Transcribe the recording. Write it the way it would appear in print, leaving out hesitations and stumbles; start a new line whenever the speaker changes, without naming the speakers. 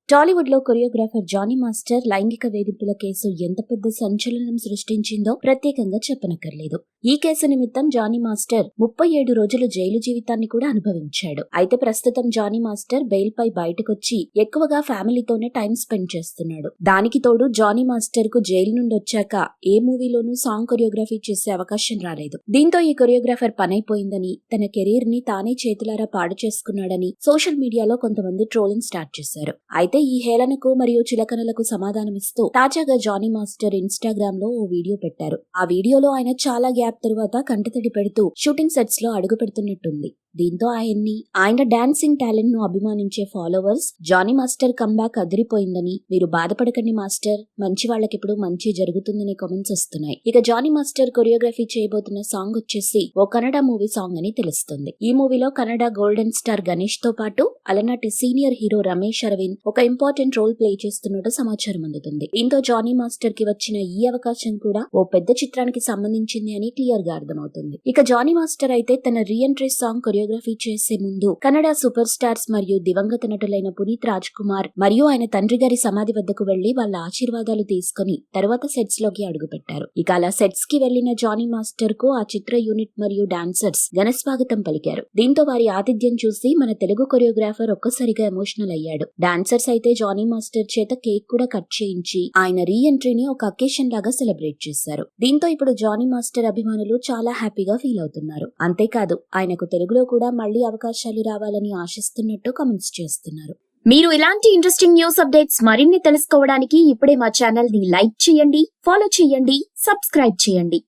టాలీవుడ్ లో choreographer Johnny master లైంగిక వేధింపుల కేసు ఎంత పెద్ద సంచలనం సృష్టించిందో ప్రత్యేకంగా చెప్పనక్కర్లేదు. ఈ కేసు నిమిత్తం జానీ మాస్టర్ 37 రోజులు జైలు జీవితాన్ని కూడా అనుభవించాడు. అయితే ప్రస్తుతం జానీ మాస్టర్ బెయిల్ పై బయటకొచ్చి ఎక్కువగా ఫ్యామిలీతోనే టైం స్పెండ్ చేస్తున్నాడు. దానికి తోడు జానీ మాస్టర్ కు జైలు నుండి వచ్చాక ఏ మూవీలోనూ సాంగ్ కొరియోగ్రఫీ చేసే అవకాశం రాలేదు. దీంతో ఈ కొరియోగ్రాఫర్ పనైపోయిందని, తన కెరీర్ ని తానే చేతులారా పాడు చేసుకున్నాడని సోషల్ మీడియాలో కొంతమంది ట్రోలింగ్ స్టార్ట్ చేశారు. అయితే ఈ హేళనకు మరియు చులకనలకు సమాధానమిస్తూ తాజాగా జానీ మాస్టర్ ఇన్స్టాగ్రామ్ లో ఓ వీడియో పెట్టారు. ఆ వీడియోలో ఆయన చాలా గ్యాప్ తరువాత కంటతడి పెడుతూ షూటింగ్ సెట్స్ లో అడుగు పెడుతున్నట్టుంది. దీంతో ఆయన డాన్సింగ్ టాలెంట్ ను అభిమానించే ఫాలోవర్స్ జానీ మాస్టర్ కంబ్యాక్ అదిరిపోయిందని, మీరు బాధపడకండి మాస్టర్, మంచి వాళ్ళకిప్పుడు మంచి జరుగుతుందనే కామెంట్స్ వస్తున్నాయి. ఇక జానీ మాస్టర్ కొరియోగ్రఫీ చేయబోతున్న సాంగ్ వచ్చేసి ఓ కన్నడ మూవీ సాంగ్ అని తెలుస్తుంది. ఈ మూవీలో కన్నడ గోల్డెన్ స్టార్ గణేష్ తో పాటు అలనాటి సీనియర్ హీరో రమేష్ అరవింద్ ఒక ఇంపార్టెంట్ రోల్ ప్లే చేస్తున్నట్టు సమాచారం అందుతుంది. దీంతో జానీ మాస్టర్ కి వచ్చిన ఈ అవకాశం కూడా ఓ పెద్ద చిత్రానికి సంబంధించింది అని క్లియర్ గా అర్థమవుతుంది. ఇక జానీ మాస్టర్ అయితే తన రీఎంట్రీ సాంగ్ కొరియోగ్రఫీ చేసే ముందు కన్నడ సూపర్ స్టార్స్ మరియు దివంగత నటులైన పునీత్ రాజ్ కుమార్ మరియు ఆయన తండ్రి గారి సమాధి వద్దకు వెళ్లి వాళ్ళ ఆశీర్వాదాలు తీసుకుని తర్వాత సెట్స్ లోకి అడుగుపెట్టారు. ఇక అలా సెట్స్ కి వెళ్లిన జానీ మాస్టర్ కు ఆ చిత్ర యూనిట్ మరియు డాన్సర్స్ ఘన స్వాగతం పలికారు. దీంతో వారి ఆతిథ్యం చూసి మన తెలుగు కొరియోగ్రాఫర్ ఒక్కసారిగా ఎమోషనల్ అయ్యాడు. డాన్సర్స్ అయితే జానీ మాస్టర్ చేత కేక్ కూడా కట్ చేయించి ఆయన రీ ఎంట్రీని ఒక అకేషన్ లాగా సెలబ్రేట్ చేశారు. దీంతో ఇప్పుడు జానీ మాస్టర్ అభిమానులు చాలా హ్యాపీగా ఫీల్ అవుతున్నారు. అంతేకాదు ఆయనకు తెలుగులో కూడా మళ్లీ అవకాశాలు రావాలని ఆశిస్తున్నట్టు కామెంట్స్ చేస్తున్నారు. మీరు ఇలాంటి ఇంట్రెస్టింగ్ న్యూస్ అప్డేట్స్ మరిన్ని తెలుసుకోవడానికి ఇప్పుడే మా ఛానల్ ని లైక్ చేయండి, ఫాలో చేయండి, సబ్స్క్రైబ్ చేయండి.